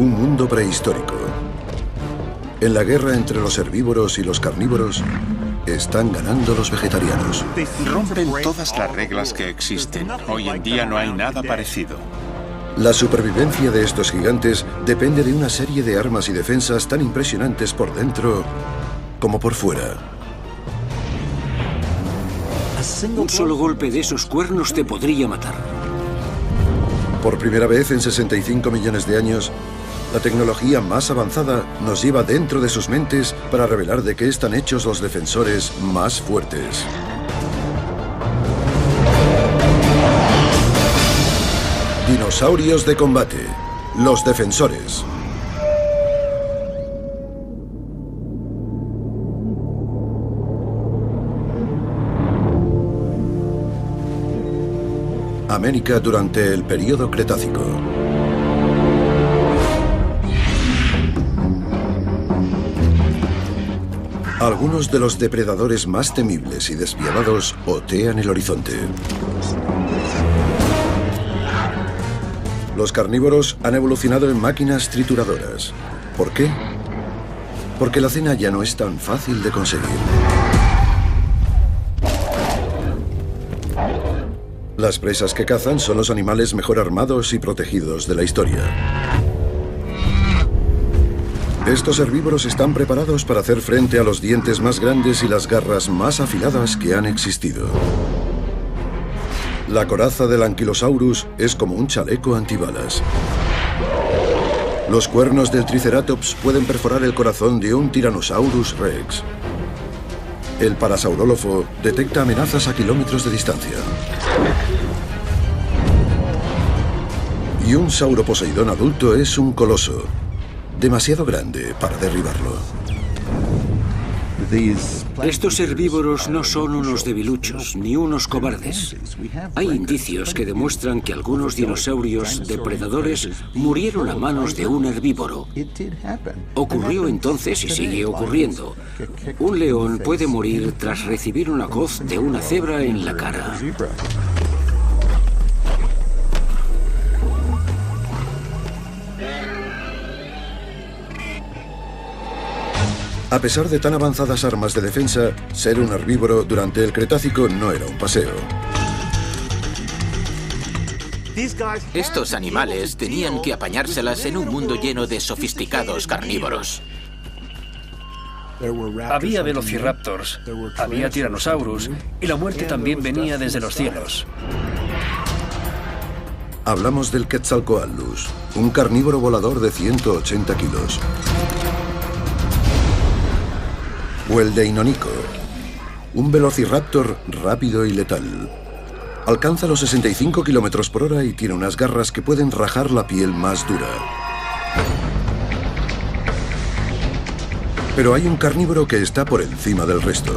Un mundo prehistórico. En la guerra entre los herbívoros y los carnívoros, están ganando los vegetarianos. Rompen todas las reglas que existen. Hoy en día no hay nada parecido. La supervivencia de estos gigantes depende de una serie de armas y defensas tan impresionantes por dentro como por fuera. Un solo golpe de esos cuernos te podría matar. Por primera vez en 65 millones de años, la tecnología más avanzada nos lleva dentro de sus mentes para revelar de qué están hechos los defensores más fuertes. Dinosaurios de combate. Los defensores. América durante el período Cretácico. Algunos de los depredadores más temibles y despiadados otean el horizonte. Los carnívoros han evolucionado en máquinas trituradoras. ¿Por qué? Porque la cena ya no es tan fácil de conseguir. Las presas que cazan son los animales mejor armados y protegidos de la historia. Estos herbívoros están preparados para hacer frente a los dientes más grandes y las garras más afiladas que han existido. La coraza del Ankylosaurus es como un chaleco antibalas. Los cuernos del Triceratops pueden perforar el corazón de un Tyrannosaurus Rex. El Parasaurólopho detecta amenazas a kilómetros de distancia. Y un Sauroposeidón adulto es un coloso, demasiado grande para derribarlo. Estos herbívoros no son unos debiluchos, ni unos cobardes. Hay indicios que demuestran que algunos dinosaurios depredadores murieron a manos de un herbívoro. Ocurrió entonces y sigue ocurriendo. Un león puede morir tras recibir una hoz de una cebra en la cara. A pesar de tan avanzadas armas de defensa, ser un herbívoro durante el Cretácico no era un paseo. Estos animales tenían que apañárselas en un mundo lleno de sofisticados carnívoros. Había velociraptors, había tiranosaurus, y la muerte también venía desde los cielos. Hablamos del Quetzalcoatlus, un carnívoro volador de 180 kilos. O el Deinonychus, un velociraptor rápido y letal. Alcanza los 65 kilómetros por hora y tiene unas garras que pueden rajar la piel más dura. Pero hay un carnívoro que está por encima del resto.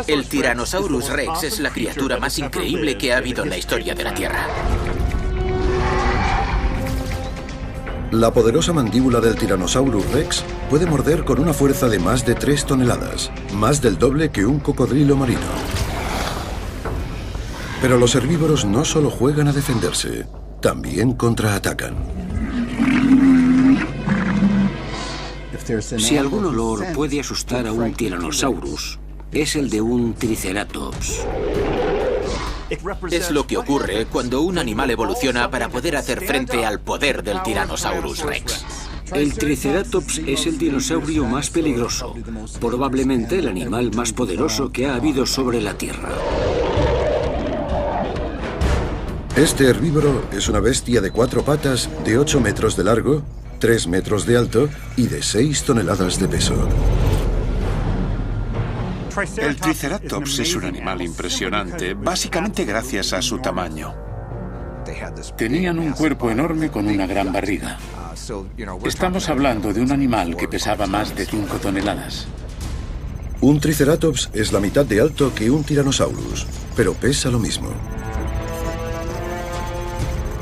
El Tyrannosaurus Rex es la criatura más increíble que ha habido en la historia de la Tierra. La poderosa mandíbula del Tyrannosaurus Rex puede morder con una fuerza de más de 3 toneladas, más del doble que un cocodrilo marino. Pero los herbívoros no solo juegan a defenderse, también contraatacan. Si algún olor puede asustar a un Tyrannosaurus, es el de un Triceratops. Es lo que ocurre cuando un animal evoluciona para poder hacer frente al poder del Tyrannosaurus Rex. El Triceratops es el dinosaurio más peligroso, probablemente el animal más poderoso que ha habido sobre la Tierra. Este herbívoro es una bestia de 4 patas de 8 metros de largo, 3 metros de alto y de 6 toneladas de peso. El Triceratops es un animal impresionante, básicamente gracias a su tamaño. Tenían un cuerpo enorme con una gran barriga. Estamos hablando de un animal que pesaba más de 5 toneladas. Un Triceratops es la mitad de alto que un Tyrannosaurus, pero pesa lo mismo.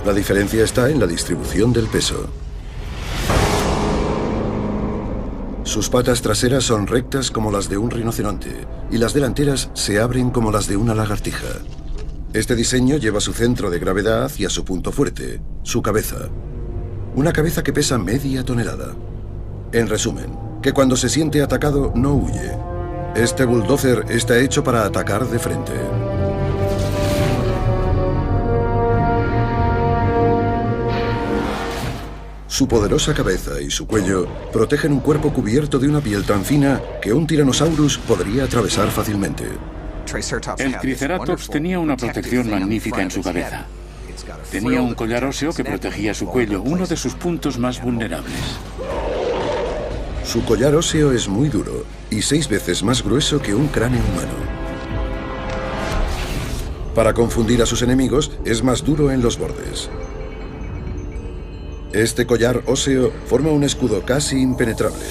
La diferencia está en la distribución del peso. Sus patas traseras son rectas como las de un rinoceronte y las delanteras se abren como las de una lagartija. Este diseño lleva su centro de gravedad hacia su punto fuerte, su cabeza. Una cabeza que pesa media tonelada. En resumen, que cuando se siente atacado no huye. Este bulldozer está hecho para atacar de frente. Su poderosa cabeza y su cuello protegen un cuerpo cubierto de una piel tan fina que un Tyrannosaurus podría atravesar fácilmente. El Triceratops tenía una protección magnífica en su cabeza. Tenía un collar óseo que protegía su cuello, uno de sus puntos más vulnerables. Su collar óseo es muy duro y 6 veces más grueso que un cráneo humano. Para confundir a sus enemigos, es más duro en los bordes. Este collar óseo forma un escudo casi impenetrable,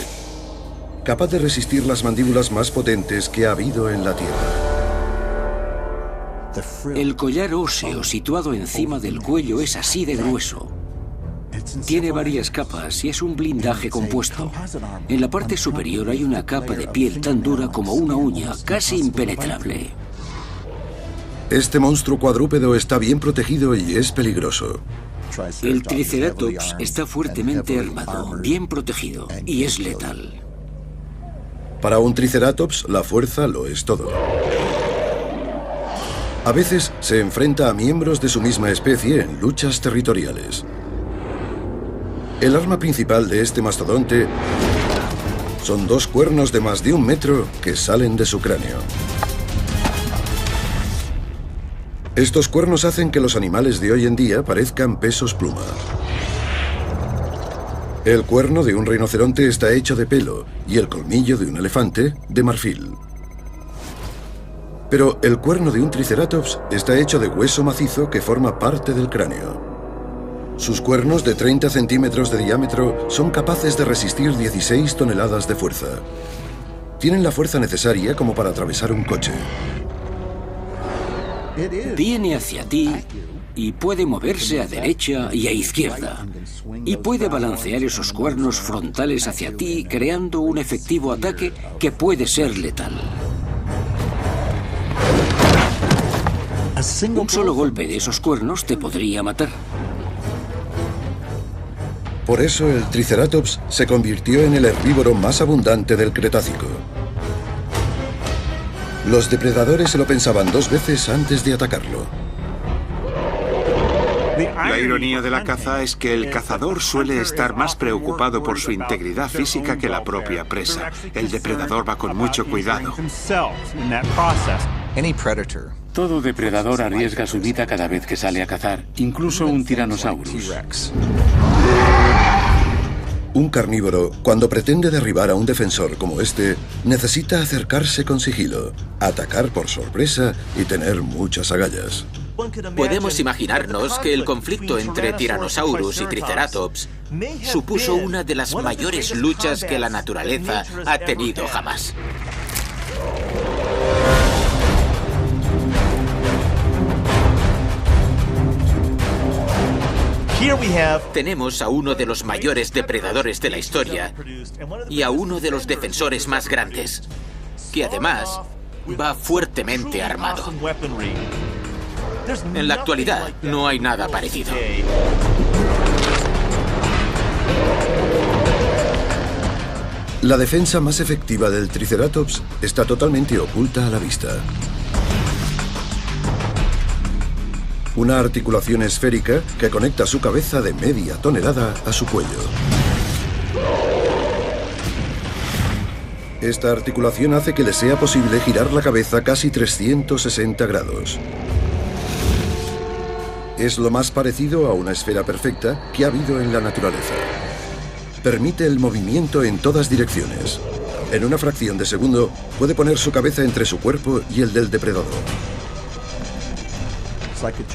capaz de resistir las mandíbulas más potentes que ha habido en la Tierra. El collar óseo situado encima del cuello es así de grueso. Tiene varias capas y es un blindaje compuesto. En la parte superior hay una capa de piel tan dura como una uña, casi impenetrable. Este monstruo cuadrúpedo está bien protegido y es peligroso. El Triceratops está fuertemente armado, bien protegido y es letal. Para un Triceratops, la fuerza lo es todo. A veces se enfrenta a miembros de su misma especie en luchas territoriales. El arma principal de este mastodonte son 2 cuernos de más de 1 metro que salen de su cráneo. Estos cuernos hacen que los animales de hoy en día parezcan pesos pluma. El cuerno de un rinoceronte está hecho de pelo y el colmillo de un elefante de marfil. Pero el cuerno de un Triceratops está hecho de hueso macizo que forma parte del cráneo. Sus cuernos de 30 centímetros de diámetro son capaces de resistir 16 toneladas de fuerza. Tienen la fuerza necesaria como para atravesar un coche. Viene hacia ti y puede moverse a derecha y a izquierda. Y puede balancear esos cuernos frontales hacia ti, creando un efectivo ataque que puede ser letal. Un solo golpe de esos cuernos te podría matar. Por eso el Triceratops se convirtió en el herbívoro más abundante del Cretácico. Los depredadores se lo pensaban 2 veces antes de atacarlo. La ironía de la caza es que el cazador suele estar más preocupado por su integridad física que la propia presa. El depredador va con mucho cuidado. Todo depredador arriesga su vida cada vez que sale a cazar, incluso un Tyrannosaurus. Un carnívoro, cuando pretende derribar a un defensor como este, necesita acercarse con sigilo, atacar por sorpresa y tener muchas agallas. Podemos imaginarnos que el conflicto entre Tyrannosaurus y Triceratops supuso una de las mayores luchas que la naturaleza ha tenido jamás. Tenemos a uno de los mayores depredadores de la historia y a uno de los defensores más grandes, que además va fuertemente armado. En la actualidad no hay nada parecido. La defensa más efectiva del Triceratops está totalmente oculta a la vista. Una articulación esférica que conecta su cabeza de media tonelada a su cuello. Esta articulación hace que le sea posible girar la cabeza casi 360 grados. Es lo más parecido a una esfera perfecta que ha habido en la naturaleza. Permite el movimiento en todas direcciones. En una fracción de segundo puede poner su cabeza entre su cuerpo y el del depredador.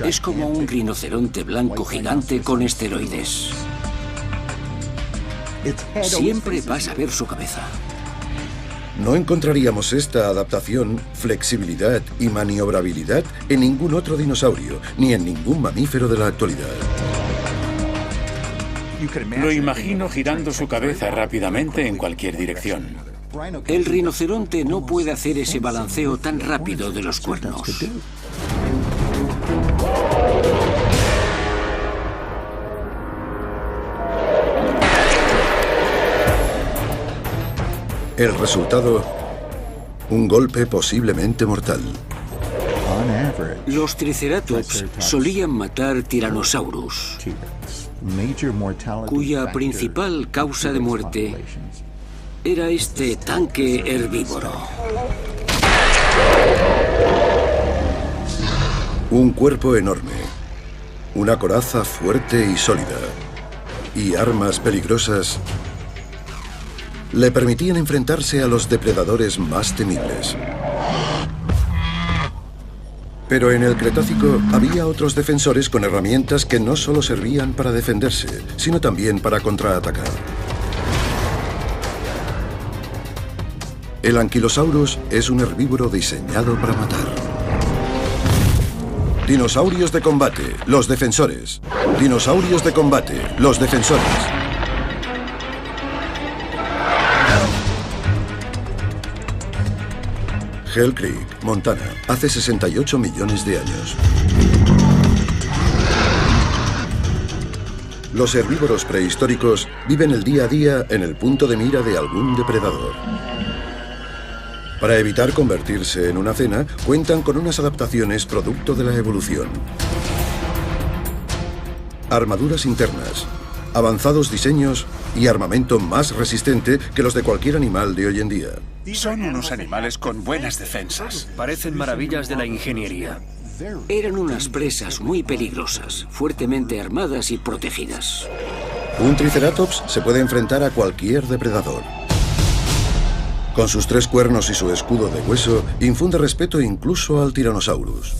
Es como un rinoceronte blanco gigante con esteroides. Siempre vas a ver su cabeza. No encontraríamos esta adaptación, flexibilidad y maniobrabilidad en ningún otro dinosaurio, ni en ningún mamífero de la actualidad. Lo imagino girando su cabeza rápidamente en cualquier dirección. El rinoceronte no puede hacer ese balanceo tan rápido de los cuernos. El resultado, un golpe posiblemente mortal. Los triceratops solían matar tiranosaurus, cuya principal causa de muerte era este tanque herbívoro. Un cuerpo enorme, una coraza fuerte y sólida, y armas peligrosas le permitían enfrentarse a los depredadores más temibles. Pero en el Cretácico había otros defensores con herramientas que no solo servían para defenderse, sino también para contraatacar. El Ankylosaurus es un herbívoro diseñado para matar. Dinosaurios de combate, los defensores. Dinosaurios de combate, los defensores. Hell Creek, Montana, hace 68 millones de años. Los herbívoros prehistóricos viven el día a día en el punto de mira de algún depredador. Para evitar convertirse en una cena, cuentan con unas adaptaciones producto de la evolución. Armaduras internas, avanzados diseños y armamento más resistente que los de cualquier animal de hoy en día. Son unos animales con buenas defensas. Parecen maravillas de la ingeniería. Eran unas presas muy peligrosas, fuertemente armadas y protegidas. Un triceratops se puede enfrentar a cualquier depredador. Con sus 3 cuernos y su escudo de hueso, infunde respeto incluso al Tyrannosaurus.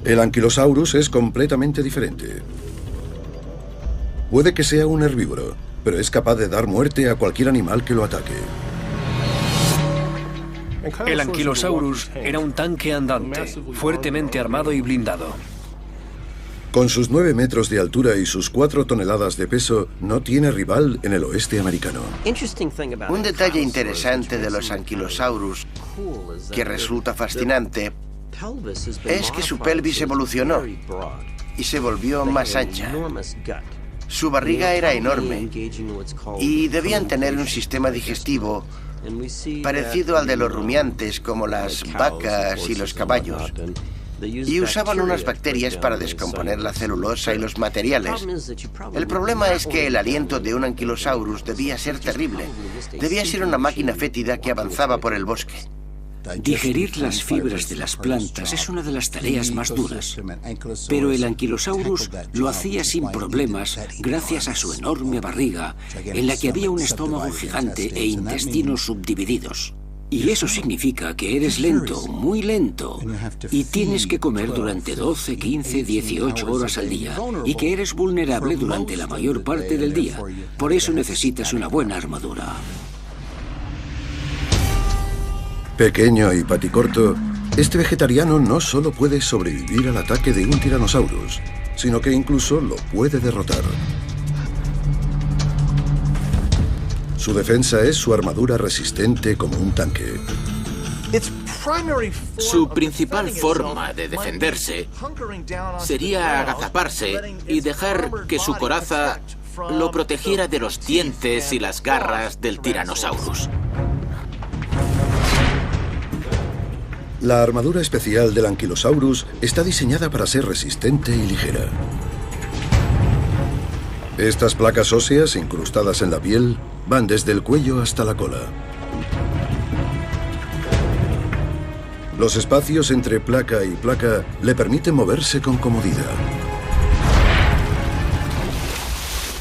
El Ankylosaurus es completamente diferente. Puede que sea un herbívoro, pero es capaz de dar muerte a cualquier animal que lo ataque. El Ankylosaurus era un tanque andante, fuertemente armado y blindado. Con sus 9 metros de altura y sus 4 toneladas de peso, no tiene rival en el oeste americano. Un detalle interesante de los Ankylosaurus, que resulta fascinante, es que su pelvis evolucionó y se volvió más ancha. Su barriga era enorme y debían tener un sistema digestivo parecido al de los rumiantes, como las vacas y los caballos. Y usaban unas bacterias para descomponer la celulosa y los materiales. El problema es que el aliento de un Ankylosaurus debía ser terrible. Debía ser una máquina fétida que avanzaba por el bosque. Digerir las fibras de las plantas es una de las tareas más duras, pero el Ankylosaurus lo hacía sin problemas gracias a su enorme barriga, en la que había un estómago gigante e intestinos subdivididos. Y eso significa que eres lento, muy lento, y tienes que comer durante 12, 15, 18 horas al día, y que eres vulnerable durante la mayor parte del día. Por eso necesitas una buena armadura. Pequeño y paticorto, este vegetariano no solo puede sobrevivir al ataque de un Tyrannosaurus, sino que incluso lo puede derrotar. Su defensa es su armadura resistente como un tanque. Su principal forma de defenderse sería agazaparse y dejar que su coraza lo protegiera de los dientes y las garras del Tyrannosaurus. La armadura especial del Ankylosaurus está diseñada para ser resistente y ligera. Estas placas óseas incrustadas en la piel van desde el cuello hasta la cola. Los espacios entre placa y placa le permiten moverse con comodidad.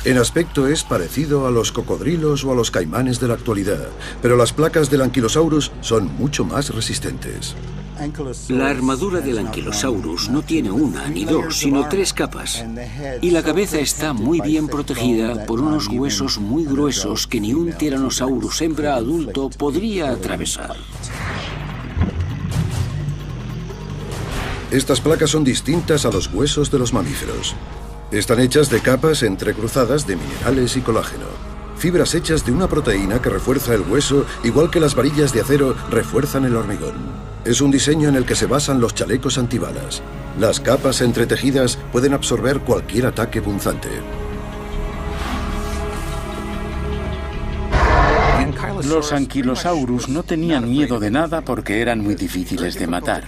En aspecto es parecido a los cocodrilos o a los caimanes de la actualidad, pero las placas del Ankylosaurus son mucho más resistentes. La armadura del Ankylosaurus no tiene una ni dos, sino 3 capas. Y la cabeza está muy bien protegida por unos huesos muy gruesos que ni un Tyrannosaurus hembra adulto podría atravesar. Estas placas son distintas a los huesos de los mamíferos. Están hechas de capas entrecruzadas de minerales y colágeno. Fibras hechas de una proteína que refuerza el hueso, igual que las varillas de acero refuerzan el hormigón. Es un diseño en el que se basan los chalecos antibalas. Las capas entretejidas pueden absorber cualquier ataque punzante. Los anquilosaurus no tenían miedo de nada porque eran muy difíciles de matar.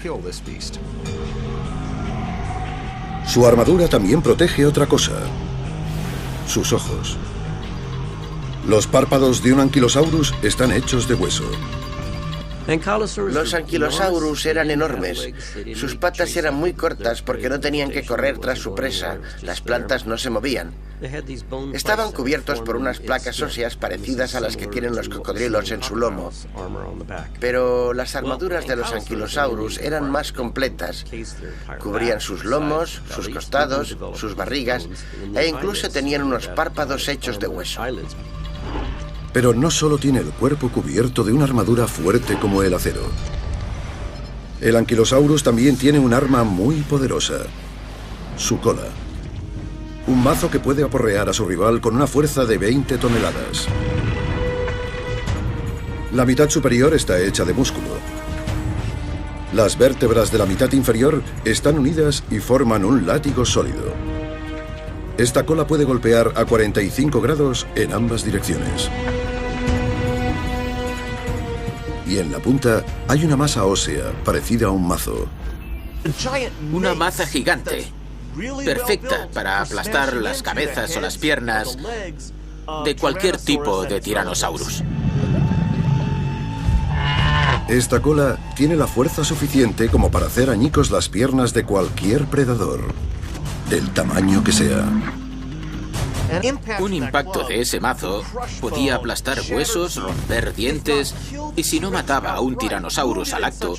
Su armadura también protege otra cosa: sus ojos. Los párpados de un anquilosaurus están hechos de hueso. Los anquilosaurus eran enormes. Sus patas eran muy cortas porque no tenían que correr tras su presa. Las plantas no se movían. Estaban cubiertos por unas placas óseas parecidas a las que tienen los cocodrilos en su lomo. Pero las armaduras de los anquilosaurus eran más completas. Cubrían sus lomos, sus costados, sus barrigas e incluso tenían unos párpados hechos de hueso. Pero no solo tiene el cuerpo cubierto de una armadura fuerte como el acero. El anquilosaurus también tiene un arma muy poderosa: su cola. Un mazo que puede aporrear a su rival con una fuerza de 20 toneladas. La mitad superior está hecha de músculo. Las vértebras de la mitad inferior están unidas y forman un látigo sólido. Esta cola puede golpear a 45 grados en ambas direcciones. Y en la punta hay una masa ósea parecida a un mazo. Una maza gigante, perfecta para aplastar las cabezas o las piernas de cualquier tipo de Tyrannosaurus. Esta cola tiene la fuerza suficiente como para hacer añicos las piernas de cualquier predador, del tamaño que sea. Un impacto de ese mazo podía aplastar huesos, romper dientes, y si no mataba a un Tyrannosaurus al acto,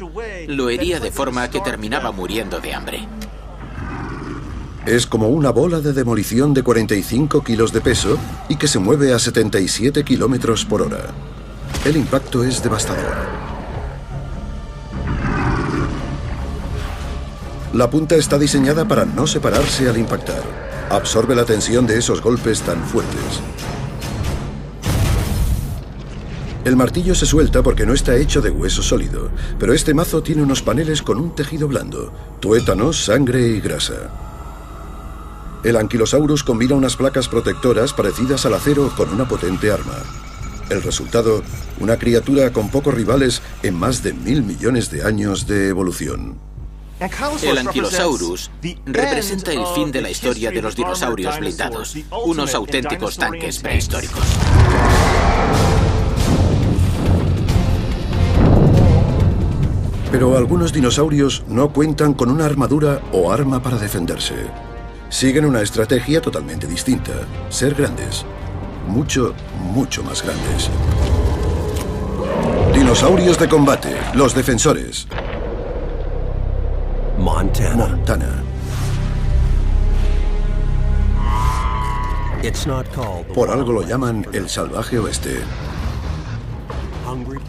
lo hería de forma que terminaba muriendo de hambre. Es como una bola de demolición de 45 kilos de peso y que se mueve a 77 kilómetros por hora. El impacto es devastador. La punta está diseñada para no separarse al impactar. Absorbe la tensión de esos golpes tan fuertes. El martillo se suelta porque no está hecho de hueso sólido, pero este mazo tiene unos paneles con un tejido blando, tuétanos, sangre y grasa. El anquilosaurus combina unas placas protectoras parecidas al acero con una potente arma. El resultado, una criatura con pocos rivales en más de 1000 millones de años de evolución. El Ankylosaurus representa el fin de la historia de los dinosaurios blindados, unos auténticos tanques prehistóricos. Pero algunos dinosaurios no cuentan con una armadura o arma para defenderse. Siguen una estrategia totalmente distinta: ser grandes. Mucho, mucho más grandes. Dinosaurios de combate, los defensores. Montana. Por algo lo llaman el salvaje oeste.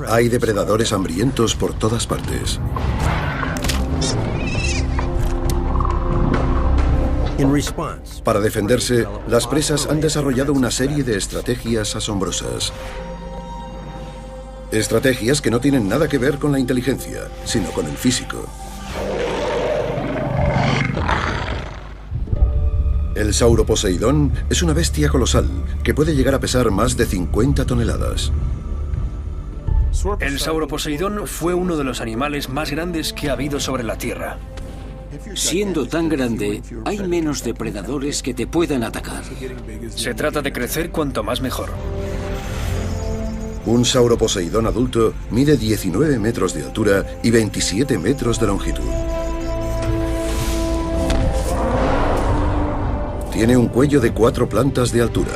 Hay depredadores hambrientos por todas partes. Para defenderse, las presas han desarrollado una serie de estrategias asombrosas. Estrategias que no tienen nada que ver con la inteligencia, sino con el físico. El Sauroposeidón es una bestia colosal que puede llegar a pesar más de 50 toneladas. El Sauroposeidón fue uno de los animales más grandes que ha habido sobre la Tierra. Siendo tan grande, hay menos depredadores que te puedan atacar. Se trata de crecer cuanto más mejor. Un Sauroposeidón adulto mide 19 metros de altura y 27 metros de longitud. Tiene un cuello de 4 plantas de altura.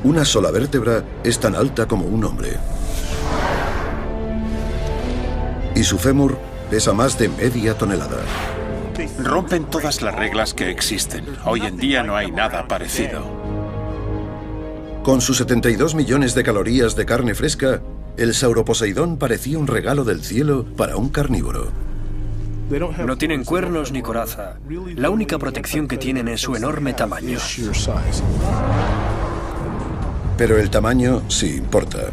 Una sola vértebra es tan alta como un hombre. Y su fémur pesa más de media tonelada. Rompen todas las reglas que existen. Hoy en día no hay nada parecido. Con sus 72 millones de calorías de carne fresca, el Sauroposeidón parecía un regalo del cielo para un carnívoro. No tienen cuernos ni coraza. La única protección que tienen es su enorme tamaño. Pero el tamaño sí importa.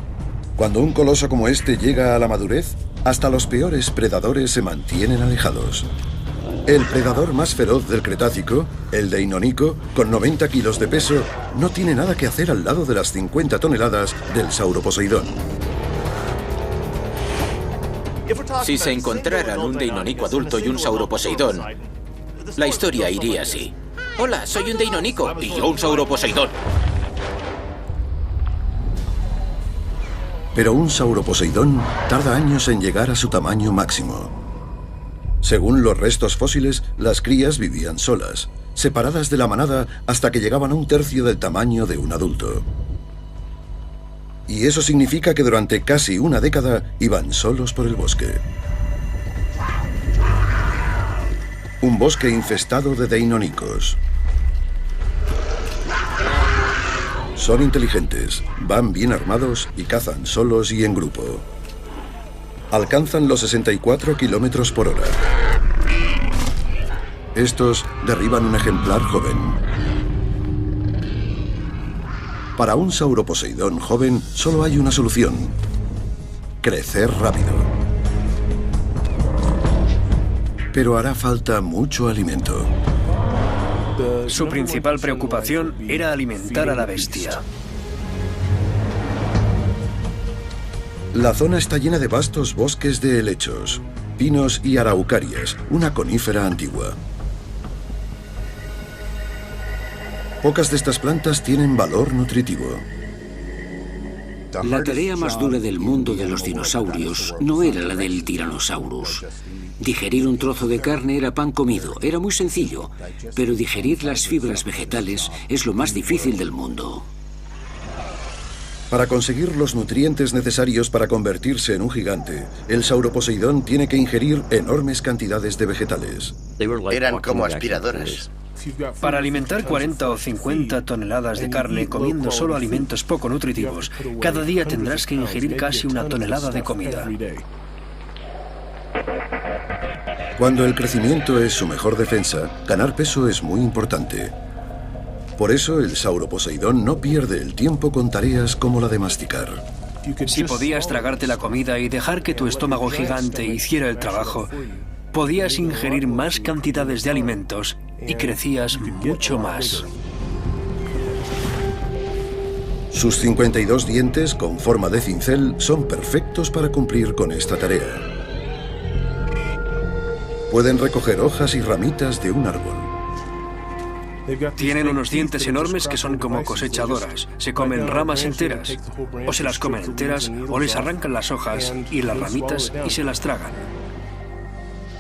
Cuando un coloso como este llega a la madurez, hasta los peores predadores se mantienen alejados. El predador más feroz del Cretácico, el Deinonyco, con 90 kilos de peso, no tiene nada que hacer al lado de las 50 toneladas del Sauroposeidón. Si se encontraran un Deinonyco adulto y un Sauroposeidón, la historia iría así. Hola, soy un Deinonyco y yo un Sauroposeidón. Pero un Sauroposeidón tarda años en llegar a su tamaño máximo. Según los restos fósiles, las crías vivían solas, separadas de la manada hasta que llegaban a un tercio del tamaño de un adulto. Y eso significa que durante casi una década iban solos por el bosque. Un bosque infestado de Deinonycos. Son inteligentes, van bien armados y cazan solos y en grupo. Alcanzan los 64 kilómetros por hora. Estos derriban un ejemplar joven. Para un Sauroposeidón joven solo hay una solución: crecer rápido. Pero hará falta mucho alimento. Su principal preocupación era alimentar a la bestia. La zona está llena de vastos bosques de helechos, pinos y araucarias, una conífera antigua. Pocas de estas plantas tienen valor nutritivo. La tarea más dura del mundo de los dinosaurios no era la del Tyrannosaurus. Digerir un trozo de carne era pan comido, era muy sencillo, pero digerir las fibras vegetales es lo más difícil del mundo. Para conseguir los nutrientes necesarios para convertirse en un gigante, el Sauroposeidón tiene que ingerir enormes cantidades de vegetales. Eran como aspiradoras. Para alimentar 40 o 50 toneladas de carne comiendo solo alimentos poco nutritivos, cada día tendrás que ingerir casi una tonelada de comida. Cuando el crecimiento es su mejor defensa, ganar peso es muy importante. Por eso el Sauroposeidón no pierde el tiempo con tareas como la de masticar. Si podías tragarte la comida y dejar que tu estómago gigante hiciera el trabajo, podías ingerir más cantidades de alimentos y crecías mucho más. Sus 52 dientes con forma de cincel son perfectos para cumplir con esta tarea. Pueden recoger hojas y ramitas de un árbol. Tienen unos dientes enormes que son como cosechadoras. Se comen ramas enteras, o se las comen enteras, o les arrancan las hojas y las ramitas y se las tragan.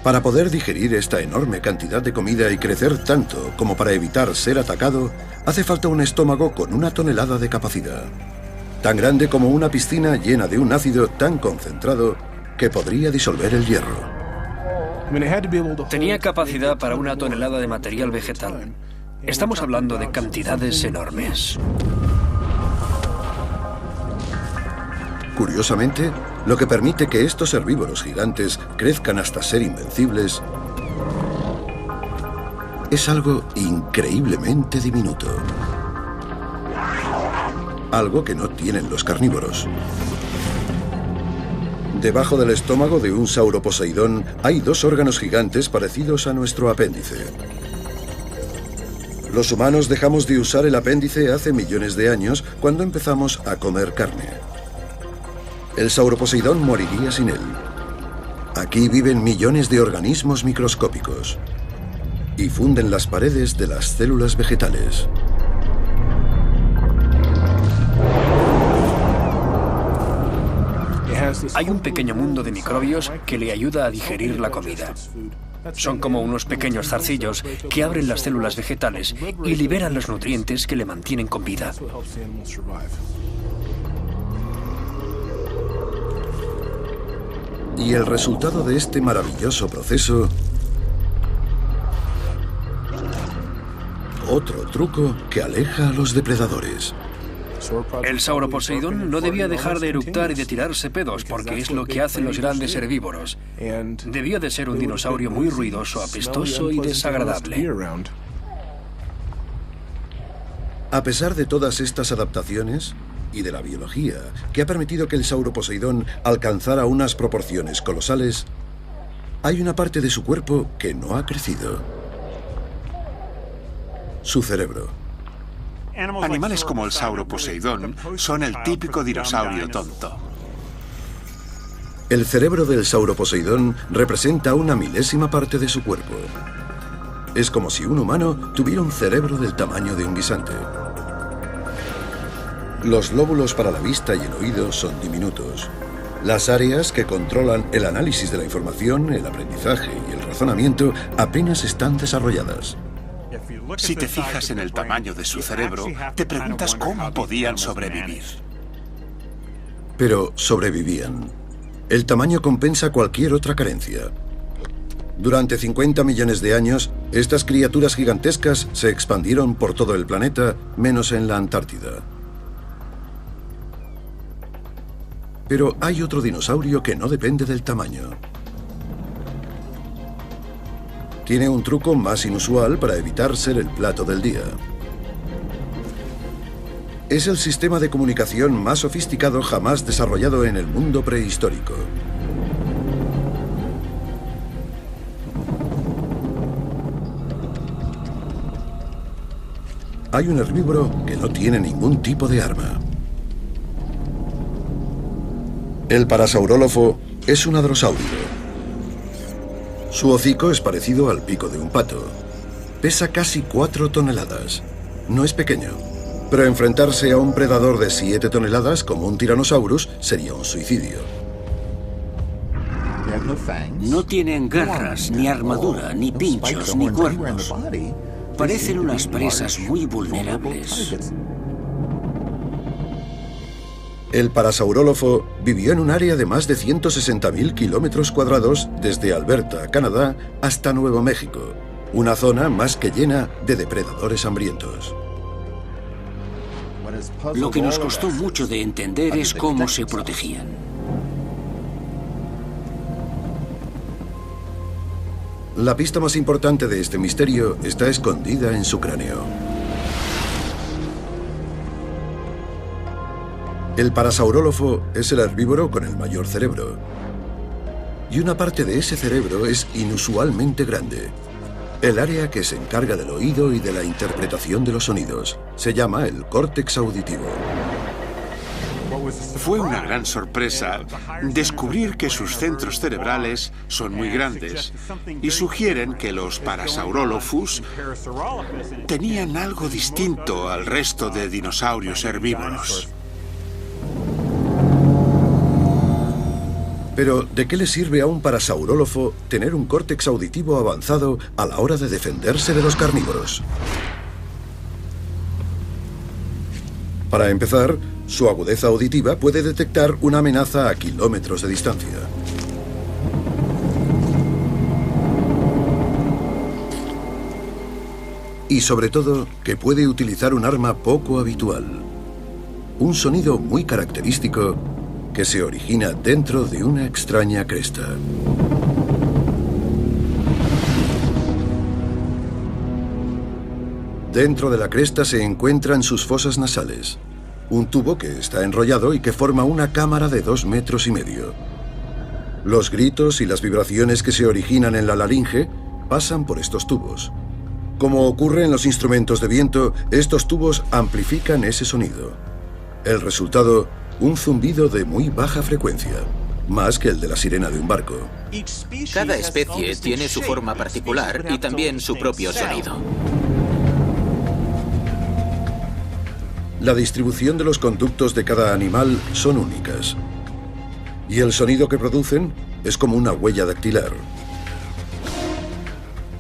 Para poder digerir esta enorme cantidad de comida y crecer tanto como para evitar ser atacado, hace falta un estómago con 1 tonelada de capacidad. Tan grande como una piscina llena de un ácido tan concentrado que podría disolver el hierro. Tenía capacidad para 1 tonelada de material vegetal. Estamos hablando de cantidades enormes. Curiosamente, lo que permite que estos herbívoros gigantes crezcan hasta ser invencibles es algo increíblemente diminuto. Algo que no tienen los carnívoros. Debajo del estómago de un Sauroposeidón hay 2 órganos gigantes parecidos a nuestro apéndice. Los humanos dejamos de usar el apéndice hace millones de años cuando empezamos a comer carne. El Sauroposeidón moriría sin él. Aquí viven millones de organismos microscópicos y funden las paredes de las células vegetales. Hay un pequeño mundo de microbios que le ayuda a digerir la comida. Son como unos pequeños zarcillos que abren las células vegetales y liberan los nutrientes que le mantienen con vida. Y el resultado de este maravilloso proceso... Otro truco que aleja a los depredadores. El Sauroposeidón no debía dejar de eructar y de tirarse pedos, porque es lo que hacen los grandes herbívoros. Debió de ser un dinosaurio muy ruidoso, apestoso y desagradable. A pesar de todas estas adaptaciones y de la biología que ha permitido que el Sauroposeidón alcanzara unas proporciones colosales, hay una parte de su cuerpo que no ha crecido. Su cerebro. Animales como el sauroposeidón son el típico dinosaurio tonto. El cerebro del sauroposeidón representa una milésima parte de su cuerpo. Es como si un humano tuviera un cerebro del tamaño de un guisante. Los lóbulos para la vista y el oído son diminutos. Las áreas que controlan el análisis de la información, el aprendizaje y el razonamiento apenas están desarrolladas. Si te fijas en el tamaño de su cerebro, te preguntas cómo podían sobrevivir. Pero sobrevivían. El tamaño compensa cualquier otra carencia. Durante 50 millones de años, estas criaturas gigantescas se expandieron por todo el planeta, menos en la Antártida. Pero hay otro dinosaurio que no depende del tamaño. Tiene un truco más inusual para evitar ser el plato del día. Es el sistema de comunicación más sofisticado jamás desarrollado en el mundo prehistórico. Hay un herbívoro que no tiene ningún tipo de arma. El parasaurólofo es un hadrosáurido. Su hocico es parecido al pico de un pato. Pesa casi 4 toneladas. No es pequeño, pero enfrentarse a un predador de 7 toneladas como un Tyrannosaurus sería un suicidio. No tienen garras, ni armadura, ni pinchos, ni cuernos. Parecen unas presas muy vulnerables. El parasaurólofo vivió en un área de más de 160.000 kilómetros cuadrados desde Alberta, Canadá, hasta Nuevo México, una zona más que llena de depredadores hambrientos. Lo que nos costó mucho de entender es cómo se protegían. La pista más importante de este misterio está escondida en su cráneo. El parasaurólofo es el herbívoro con el mayor cerebro. Y una parte de ese cerebro es inusualmente grande. El área que se encarga del oído y de la interpretación de los sonidos. Se llama el córtex auditivo. Fue una gran sorpresa descubrir que sus centros cerebrales son muy grandes y sugieren que los Parasaurolophus tenían algo distinto al resto de dinosaurios herbívoros. Pero, ¿de qué le sirve a un parasaurólofo tener un córtex auditivo avanzado a la hora de defenderse de los carnívoros? Para empezar, su agudeza auditiva puede detectar una amenaza a kilómetros de distancia. Y sobre todo, que puede utilizar un arma poco habitual. Un sonido muy característico que se origina dentro de una extraña cresta. Dentro de la cresta se encuentran sus fosas nasales, un tubo que está enrollado y que forma una cámara de 2,5 metros. Los gritos y las vibraciones que se originan en la laringe pasan por estos tubos. Como ocurre en los instrumentos de viento, estos tubos amplifican ese sonido. El resultado, un zumbido de muy baja frecuencia, más que el de la sirena de un barco. Cada especie tiene su forma particular y también su propio sonido. La distribución de los conductos de cada animal son únicas. Y el sonido que producen es como una huella dactilar.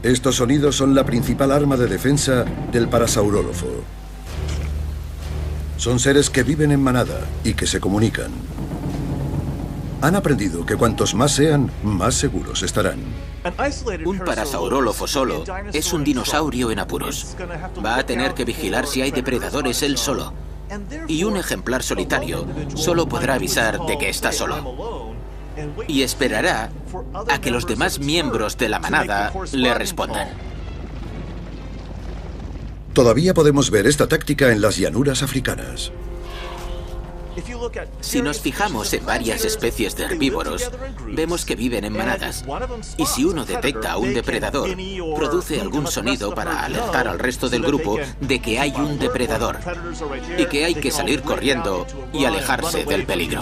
Estos sonidos son la principal arma de defensa del parasaurólofo. Son seres que viven en manada y que se comunican. Han aprendido que cuantos más sean, más seguros estarán. Un parasaurólofo solo es un dinosaurio en apuros. Va a tener que vigilar si hay depredadores él solo. Y un ejemplar solitario solo podrá avisar de que está solo. Y esperará a que los demás miembros de la manada le respondan. Todavía podemos ver esta táctica en las llanuras africanas. Si nos fijamos en varias especies de herbívoros, vemos que viven en manadas. Y si uno detecta a un depredador, produce algún sonido para alertar al resto del grupo de que hay un depredador y que hay que salir corriendo y alejarse del peligro.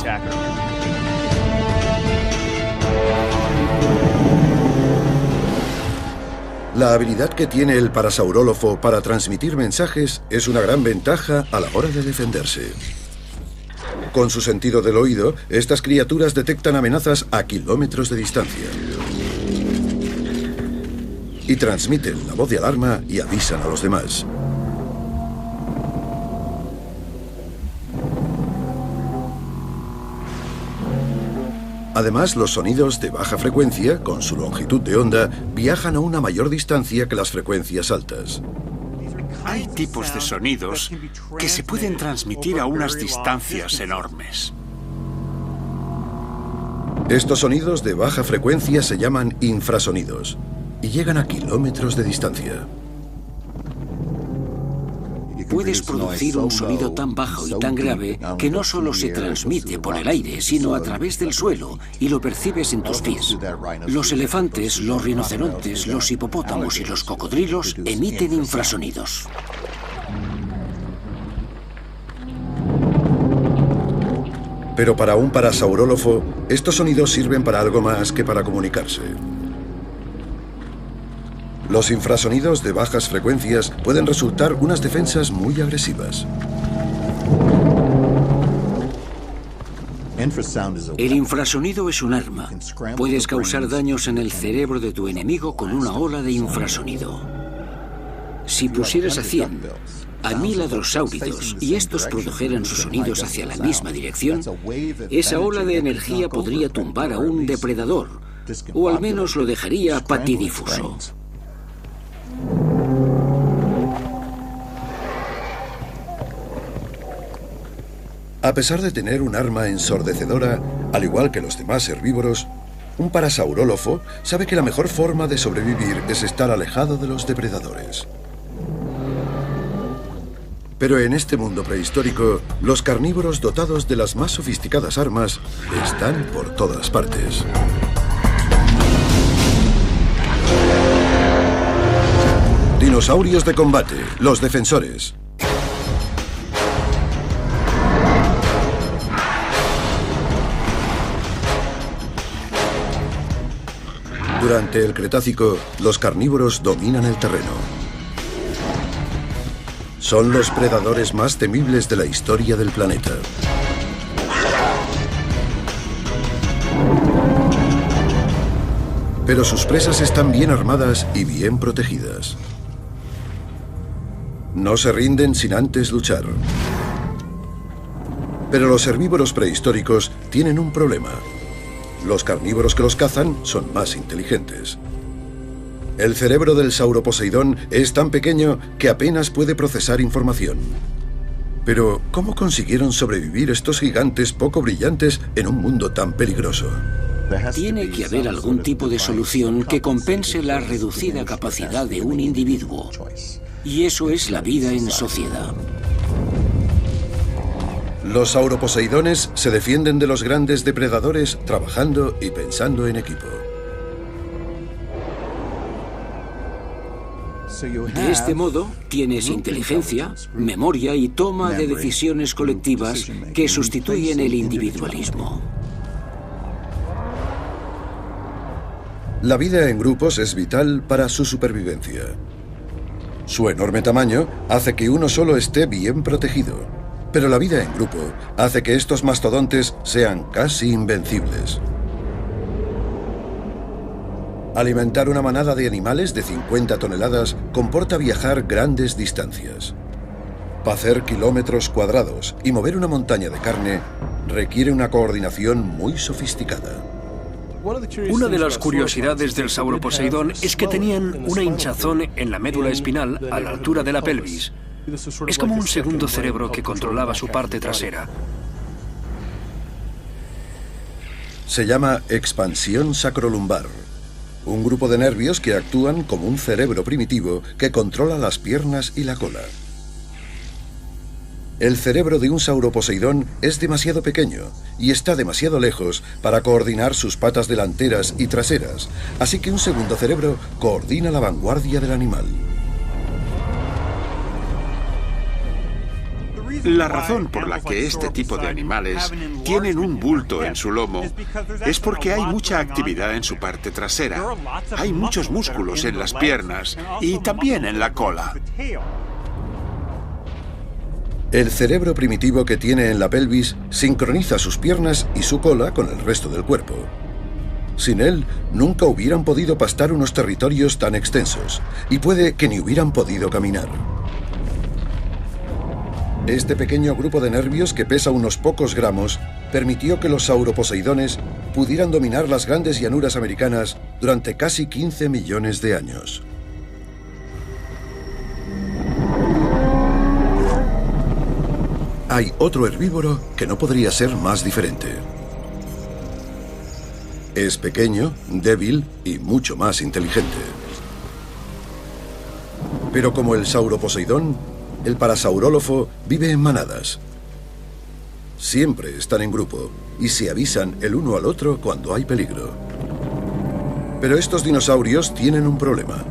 La habilidad que tiene el parasaurólofo para transmitir mensajes es una gran ventaja a la hora de defenderse. Con su sentido del oído, estas criaturas detectan amenazas a kilómetros de distancia. Y transmiten la voz de alarma y avisan a los demás. Además, los sonidos de baja frecuencia, con su longitud de onda, viajan a una mayor distancia que las frecuencias altas. Hay tipos de sonidos que se pueden transmitir a unas distancias enormes. Estos sonidos de baja frecuencia se llaman infrasonidos y llegan a kilómetros de distancia. Puedes producir un sonido tan bajo y tan grave que no solo se transmite por el aire, sino a través del suelo, y lo percibes en tus pies. Los elefantes, los rinocerontes, los hipopótamos y los cocodrilos emiten infrasonidos. Pero para un parasaurólofo, estos sonidos sirven para algo más que para comunicarse. Los infrasonidos de bajas frecuencias pueden resultar unas defensas muy agresivas. El infrasonido es un arma. Puedes causar daños en el cerebro de tu enemigo con una ola de infrasonido. Si pusieras a 100, a 1000 hadrosáuridos y estos produjeran sus sonidos hacia la misma dirección, esa ola de energía podría tumbar a un depredador, o al menos lo dejaría patidifuso. A pesar de tener un arma ensordecedora, al igual que los demás herbívoros, un parasaurólofo sabe que la mejor forma de sobrevivir es estar alejado de los depredadores. Pero en este mundo prehistórico, los carnívoros dotados de las más sofisticadas armas están por todas partes. Dinosaurios de combate, los defensores. Durante el Cretácico, los carnívoros dominan el terreno. Son los predadores más temibles de la historia del planeta. Pero sus presas están bien armadas y bien protegidas. No se rinden sin antes luchar. Pero los herbívoros prehistóricos tienen un problema. Los carnívoros que los cazan son más inteligentes. El cerebro del sauroposeidón es tan pequeño que apenas puede procesar información. Pero, ¿cómo consiguieron sobrevivir estos gigantes poco brillantes en un mundo tan peligroso? Tiene que haber algún tipo de solución que compense la reducida capacidad de un individuo. Y eso es la vida en sociedad. Los sauroposeidones se defienden de los grandes depredadores trabajando y pensando en equipo. De este modo, tienes inteligencia, memoria y toma de decisiones colectivas que sustituyen el individualismo. La vida en grupos es vital para su supervivencia. Su enorme tamaño hace que uno solo esté bien protegido, pero la vida en grupo hace que estos mastodontes sean casi invencibles. Alimentar una manada de animales de 50 toneladas comporta viajar grandes distancias. Pacer kilómetros cuadrados y mover una montaña de carne requiere una coordinación muy sofisticada. Una de las curiosidades del sauroposeidón es que tenían una hinchazón en la médula espinal a la altura de la pelvis. Es como un segundo cerebro que controlaba su parte trasera. Se llama expansión sacrolumbar, un grupo de nervios que actúan como un cerebro primitivo que controla las piernas y la cola. El cerebro de un sauroposeidón es demasiado pequeño y está demasiado lejos para coordinar sus patas delanteras y traseras, así que un segundo cerebro coordina la vanguardia del animal. La razón por la que este tipo de animales tienen un bulto en su lomo es porque hay mucha actividad en su parte trasera. Hay muchos músculos en las piernas y también en la cola. El cerebro primitivo que tiene en la pelvis sincroniza sus piernas y su cola con el resto del cuerpo. Sin él, nunca hubieran podido pastar unos territorios tan extensos, y puede que ni hubieran podido caminar. Este pequeño grupo de nervios, que pesa unos pocos gramos, permitió que los sauroposeidones pudieran dominar las grandes llanuras americanas durante casi 15 millones de años. Hay otro herbívoro que no podría ser más diferente. Es pequeño, débil y mucho más inteligente. Pero como el sauroposeidón, el parasaurólofo vive en manadas. Siempre están en grupo y se avisan el uno al otro cuando hay peligro. Pero estos dinosaurios tienen un problema.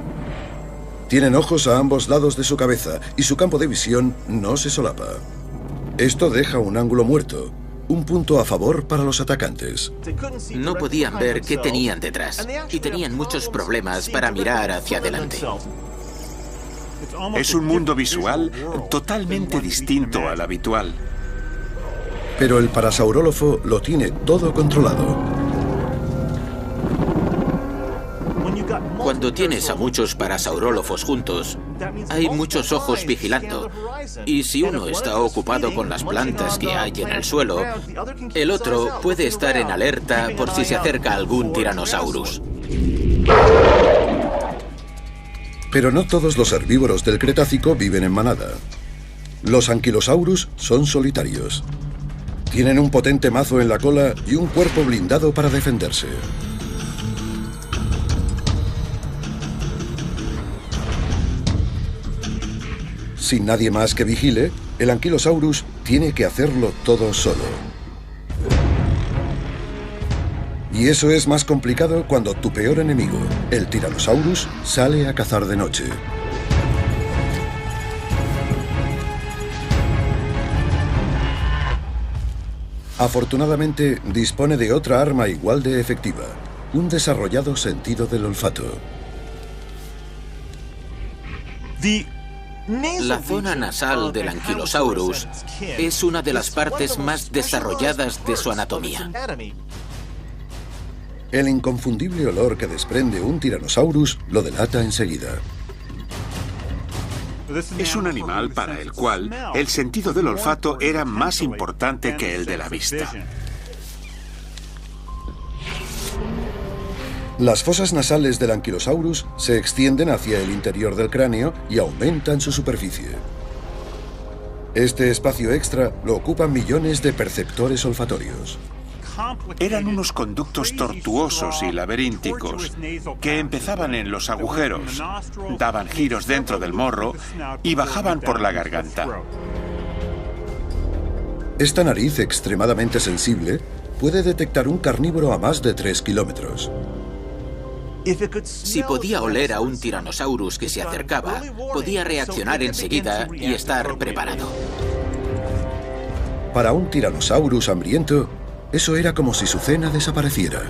Tienen ojos a ambos lados de su cabeza y su campo de visión no se solapa. Esto deja un ángulo muerto, un punto a favor para los atacantes. No podían ver qué tenían detrás y tenían muchos problemas para mirar hacia adelante. Es un mundo visual totalmente distinto al habitual. Pero el parasaurólofo lo tiene todo controlado. Cuando tienes a muchos parasaurólofos juntos, hay muchos ojos vigilando. Y si uno está ocupado con las plantas que hay en el suelo, el otro puede estar en alerta por si se acerca algún Tyrannosaurus. Pero no todos los herbívoros del Cretácico viven en manada. Los anquilosaurus son solitarios. Tienen un potente mazo en la cola y un cuerpo blindado para defenderse. Sin nadie más que vigile, el Ankylosaurus tiene que hacerlo todo solo. Y eso es más complicado cuando tu peor enemigo, el Tyrannosaurus, sale a cazar de noche. Afortunadamente, dispone de otra arma igual de efectiva, un desarrollado sentido del olfato. La zona nasal del Ankylosaurus es una de las partes más desarrolladas de su anatomía. El inconfundible olor que desprende un Tyrannosaurus lo delata enseguida. Es un animal para el cual el sentido del olfato era más importante que el de la vista. Las fosas nasales del Ankylosaurus se extienden hacia el interior del cráneo y aumentan su superficie. Este espacio extra lo ocupan millones de perceptores olfatorios. Eran unos conductos tortuosos y laberínticos que empezaban en los agujeros, daban giros dentro del morro y bajaban por la garganta. Esta nariz extremadamente sensible puede detectar un carnívoro a más de 3 kilómetros. Si podía oler a un Tyrannosaurus que se acercaba, podía reaccionar enseguida y estar preparado. Para un Tyrannosaurus hambriento, eso era como si su cena desapareciera.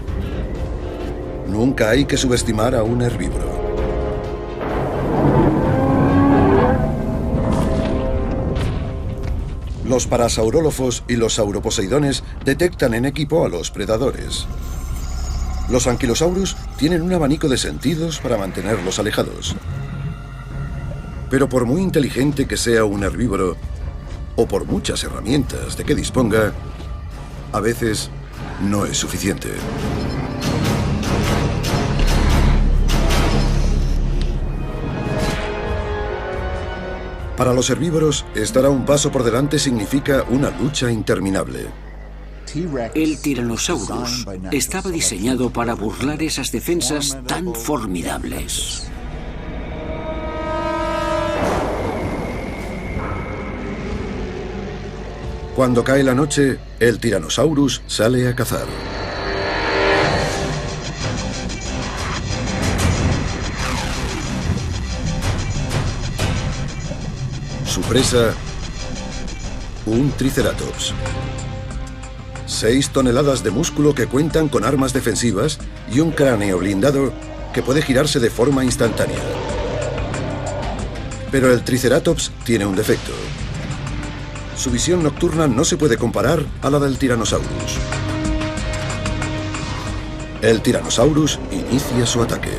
Nunca hay que subestimar a un herbívoro. Los parasaurólofos y los sauroposeidones detectan en equipo a los predadores. Los anquilosaurus tienen un abanico de sentidos para mantenerlos alejados. Pero por muy inteligente que sea un herbívoro, o por muchas herramientas de que disponga, a veces no es suficiente. Para los herbívoros, estar a un paso por delante significa una lucha interminable. El Tyrannosaurus estaba diseñado para burlar esas defensas tan formidables. Cuando cae la noche, el Tyrannosaurus sale a cazar. Su presa, un Triceratops. 6 toneladas de músculo que cuentan con armas defensivas y un cráneo blindado que puede girarse de forma instantánea. Pero el Triceratops tiene un defecto. Su visión nocturna no se puede comparar a la del Tyrannosaurus. El Tyrannosaurus inicia su ataque.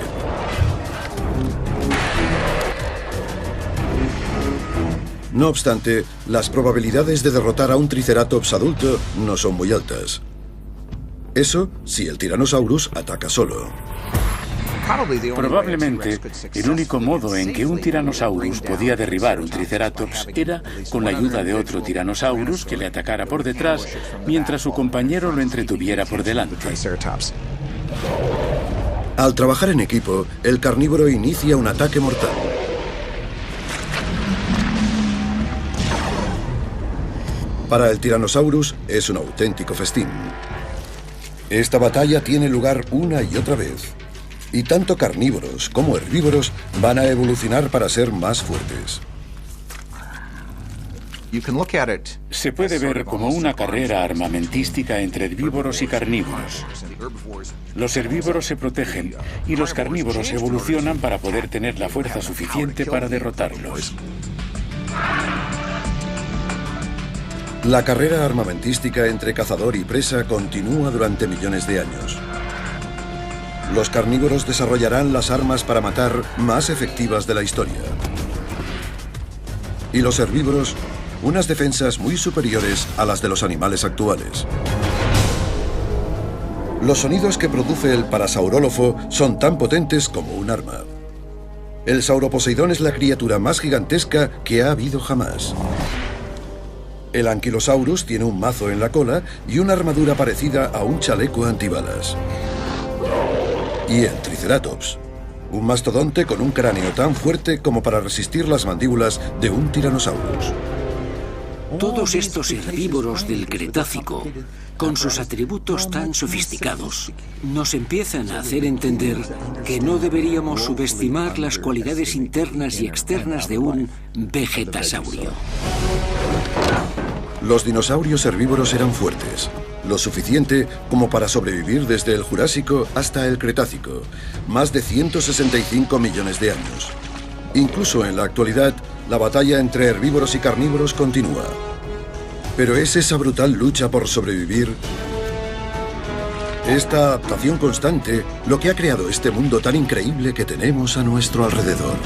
No obstante, las probabilidades de derrotar a un Triceratops adulto no son muy altas. Eso si el Tyrannosaurus ataca solo. Probablemente, el único modo en que un Tyrannosaurus podía derribar un Triceratops era con la ayuda de otro Tyrannosaurus que le atacara por detrás mientras su compañero lo entretuviera por delante. Al trabajar en equipo, el carnívoro inicia un ataque mortal. Para el Tyrannosaurus es un auténtico festín. Esta batalla tiene lugar una y otra vez. Y tanto carnívoros como herbívoros van a evolucionar para ser más fuertes. Se puede ver como una carrera armamentística entre herbívoros y carnívoros. Los herbívoros se protegen y los carnívoros evolucionan para poder tener la fuerza suficiente para derrotarlos. La carrera armamentística entre cazador y presa continúa durante millones de años. Los carnívoros desarrollarán las armas para matar más efectivas de la historia. Y los herbívoros, unas defensas muy superiores a las de los animales actuales. Los sonidos que produce el parasaurólofo son tan potentes como un arma. El Sauroposeidón es la criatura más gigantesca que ha habido jamás. El Ankylosaurus tiene un mazo en la cola y una armadura parecida a un chaleco antibalas. Y el Triceratops, un mastodonte con un cráneo tan fuerte como para resistir las mandíbulas de un Tyrannosaurus. Todos estos herbívoros del Cretácico, con sus atributos tan sofisticados, nos empiezan a hacer entender que no deberíamos subestimar las cualidades internas y externas de un vegetasaurio. Los dinosaurios herbívoros eran fuertes, lo suficiente como para sobrevivir desde el Jurásico hasta el Cretácico, más de 165 millones de años. Incluso en la actualidad, la batalla entre herbívoros y carnívoros continúa. Pero es esa brutal lucha por sobrevivir, esta adaptación constante, lo que ha creado este mundo tan increíble que tenemos a nuestro alrededor.